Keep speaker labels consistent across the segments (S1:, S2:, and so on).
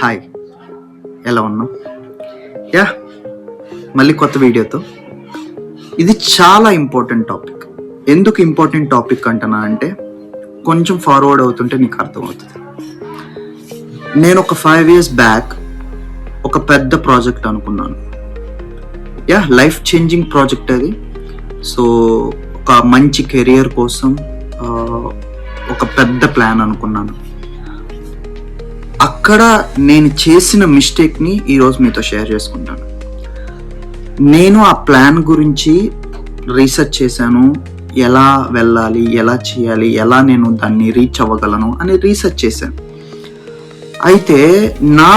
S1: Hi, ఎలా ఉన్నావు? Yeah, మళ్ళీ కొత్త వీడియోతో. ఇది చాలా ఇంపార్టెంట్ టాపిక్. ఎందుకు ఇంపార్టెంట్ టాపిక్ అంటున్నా అంటే, కొంచెం ఫార్వర్డ్ అవుతుంటే నీకు అర్థమవుతుంది. నేను ఒక 5 years బ్యాక్ ఒక పెద్ద ప్రాజెక్ట్ అనుకున్నాను. యా, లైఫ్ చేంజింగ్ ప్రాజెక్ట్ అది. సో ఒక మంచి కెరియర్ కోసం ఒక పెద్ద ప్లాన్ అనుకున్నాను. అక్కడ నేను చేసిన మిస్టేక్ని ఈరోజు మీతో షేర్ చేసుకుంటాను. నేను ఆ ప్లాన్ గురించి రీసెర్చ్ చేశాను. ఎలా వెళ్ళాలి, ఎలా చేయాలి, ఎలా నేను దాన్ని రీచ్ అవ్వగలను అని రీసెర్చ్ చేశాను. అయితే నా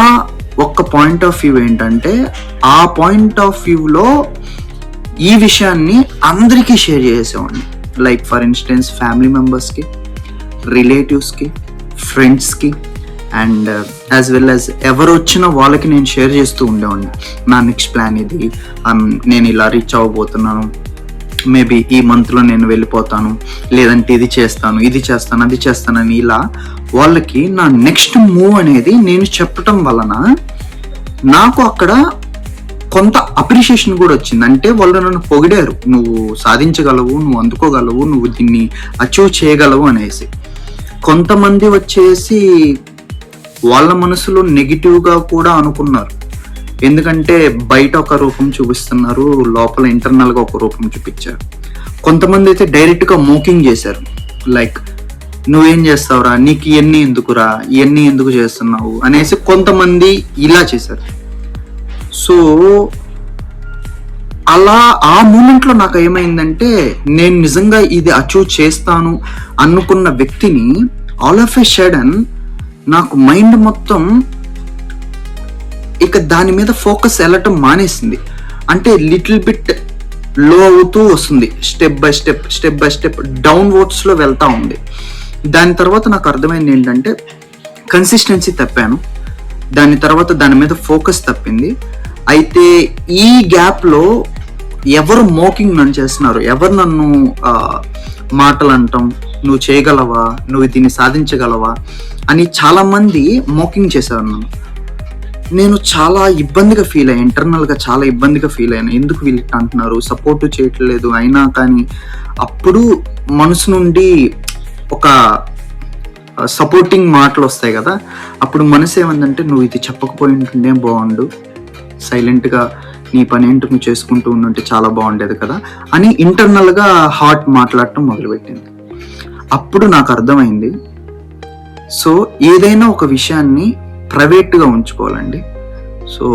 S1: ఒక్క పాయింట్ ఆఫ్ వ్యూ ఏంటంటే, ఆ పాయింట్ ఆఫ్ వ్యూలో ఈ విషయాన్ని అందరికీ షేర్ చేసేవాడిని. లైక్ ఫర్ ఇన్స్టెన్స్ ఫ్యామిలీ మెంబర్స్కి, రిలేటివ్స్కి, ఫ్రెండ్స్కి అండ్ యాజ్ వెల్ యాజ్ ఎవరు వచ్చినా వాళ్ళకి నేను షేర్ చేస్తూ ఉండేవాడిని. నా నెక్స్ట్ ప్లాన్ ఇది, నేను ఇలా రీచ్ అవ్వబోతున్నాను, మేబీ ఈ మంత్లో నేను వెళ్ళిపోతాను, లేదంటే ఇది చేస్తాను, అది చేస్తానని ఇలా వాళ్ళకి నా నెక్స్ట్ మూవ్ అనేది నేను చెప్పటం వలన నాకు అక్కడ కొంత అప్రిషియేషన్ కూడా వచ్చింది. అంటే వాళ్ళు నన్ను పొగిడారు, నువ్వు సాధించగలవు, నువ్వు అందుకోగలవు, నువ్వు దీన్ని అచీవ్ చేయగలవు అనేసి. కొంతమంది వచ్చేసి వాళ్ళ మనసులో నెగిటివ్గా కూడా అనుకున్నారు. ఎందుకంటే బయట ఒక రూపం చూపిస్తున్నారు, లోపల ఇంటర్నల్గా ఒక రూపం చూపించారు. కొంతమంది అయితే డైరెక్ట్గా మోకింగ్ చేశారు. లైక్, నువ్వేం చేస్తావురా, నీకు ఇవన్నీ ఎందుకురా, ఇవన్నీ ఎందుకు చేస్తున్నావు అనేసి కొంతమంది ఇలా చేశారు. సో అలా ఆ మూమెంట్లో నాకు ఏమైందంటే, నేను నిజంగా ఇది అచీవ్ చేస్తాను అనుకున్న వ్యక్తిని ఆల్ ఆఫ్ ఎ సడన్ నాకు మైండ్ మొత్తం ఇక దాని మీద ఫోకస్ వెళ్ళటం మానేసింది. అంటే లిటిల్ బిట్ లో అవుతూ వస్తుంది, స్టెప్ బై స్టెప్ డౌన్వర్డ్స్లో వెళ్తా ఉంది. దాని తర్వాత నాకు అర్థమైంది ఏంటంటే, కన్సిస్టెన్సీ తప్పాను. దాని తర్వాత దాని మీద ఫోకస్ తప్పింది. అయితే ఈ గ్యాప్లో ఎవరు మోకింగ్ నన్ను చేస్తున్నారు, ఎవరు నన్ను మాటలు అంటాం, నువ్వు చేయగలవా, నువ్వు దీన్ని సాధించగలవా అని చాలామంది మోకింగ్ చేశారు నన్ను. నేను చాలా ఇబ్బందిగా ఫీల్ అయ్యాను, ఇంటర్నల్గా చాలా ఇబ్బందిగా ఫీల్ అయ్యాను. ఎందుకు వీళ్ళు అంటున్నారు, సపోర్ట్ చేయట్లేదు అయినా కానీ. అప్పుడు మనసు నుండి ఒక సపోర్టింగ్ మాటలు వస్తాయి కదా, అప్పుడు మనసు ఏమందంటే, నువ్వు ఇది చెప్పకపోయి ఉంటుండే బాగుండు, సైలెంట్గా నీ పని ఏంటో నువ్వు చేసుకుంటూ ఉండుంటే చాలా బాగుండేది కదా అని ఇంటర్నల్గా హార్ట్ మాట్లాడటం మొదలుపెట్టింది. అప్పుడు నాకు అర్థమైంది, సో ఏదైనా ఒక విషయాన్ని ప్రైవేట్గా ఉంచుకోవాలండి. సో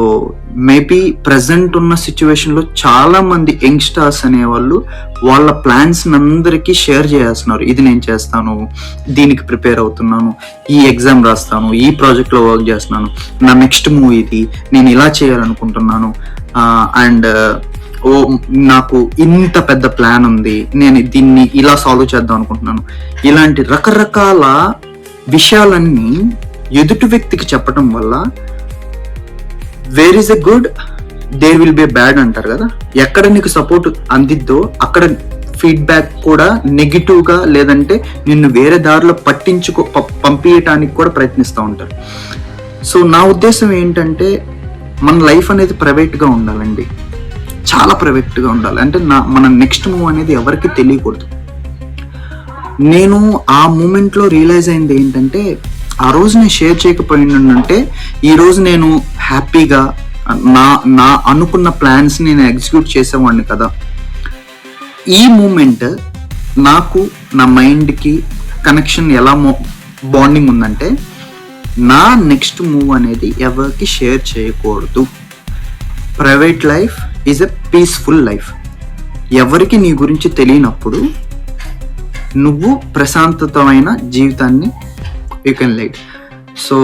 S1: మేబీ ప్రజెంట్ ఉన్న సిచ్యువేషన్లో చాలామంది యంగ్స్టర్స్ అనేవాళ్ళు వాళ్ళ ప్లాన్స్ అందరికీ షేర్ చేస్తున్నారు. ఇది నేను చేస్తాను, దీనికి ప్రిపేర్ అవుతున్నాను, ఈ ఎగ్జామ్ రాస్తాను, ఈ ప్రాజెక్ట్లో వర్క్ చేస్తున్నాను, నా నెక్స్ట్ మూవ్ ఇది, నేను ఇలా చేయాలనుకుంటున్నాను, అండ్ నాకు ఇంత పెద్ద ప్లాన్ ఉంది, నేను దీన్ని ఇలా సాల్వ్ చేద్దాం అనుకుంటున్నాను. ఇలాంటి రకరకాల విషయాలన్నీ ఎదుటి వ్యక్తికి చెప్పటం వల్ల where is a good there will be a bad అంటారు కదా. ఎక్కడ నీకు సపోర్ట్ అందిద్దో అక్కడ ఫీడ్బ్యాక్ కూడా నెగిటివ్గా, లేదంటే నిన్ను వేరే దారిలో పంపించటానికి కూడా ప్రయత్నిస్తూ ఉంటారు. సో నా ఉద్దేశం ఏంటంటే, మన లైఫ్ అనేది ప్రైవేట్గా ఉండాలండి, చాలా ప్రైవేట్గా ఉండాలి. అంటే మన నెక్స్ట్ మూవ్ అనేది ఎవరికి తెలియకూడదు. నేను ఆ మూమెంట్లో రియలైజ్ అయింది ఏంటంటే, ఆ రోజు నేను షేర్ చేయకపోయిందంటే ఈరోజు నేను హ్యాపీగా నా అనుకున్న ప్లాన్స్ నేను ఎగ్జిక్యూట్ చేసేవాడిని కదా. ఈ మూమెంట్ నాకు నా మైండ్కి కనెక్షన్ ఎలా బాండింగ్ ఉందంటే, నా నెక్స్ట్ మూవ్ అనేది ఎవరికి షేర్ చేయకూడదు. Private life is a peaceful life. ఎవరికి నీ గురించి తెలియనప్పుడు నువ్వు ప్రశాంతమైన జీవితాన్ని you can lead. So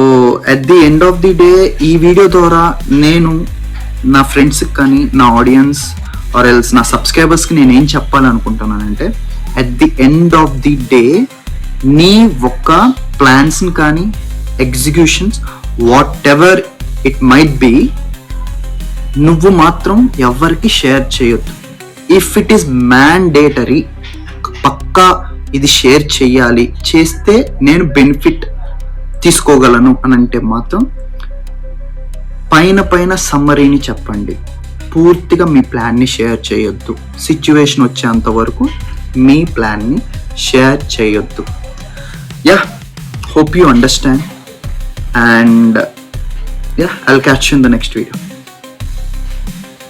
S1: at the end of the day ఈ వీడియో ద్వారా నేను నా ఫ్రెండ్స్కి కానీ, నా ఆడియన్స్ ఆర్ ఎల్స్ నా సబ్స్క్రైబర్స్కి నేను ఏం చెప్పాలనుకుంటున్నానంటే, at the end of the day నీ ఒక్క ప్లాన్స్ని కానీ, executions whatever it might be, నువ్వు మాత్రం ఎవరికి షేర్ చేయొద్దు. ఇఫ్ ఇట్ ఈస్ మ్యాండేటరీ, పక్కా ఇది షేర్ చేయాలి, చేస్తే నేను బెనిఫిట్ తీసుకోగలను అని అంటే మాత్రం పైన సమ్మరీని చెప్పండి, పూర్తిగా మీ ప్లాన్ని షేర్ చేయొద్దు. సిచ్యువేషన్ వచ్చేంత వరకు మీ ప్లాన్ని షేర్ చేయొద్దు. Yeah, hope you understand, and yeah, I'll catch you in the next video.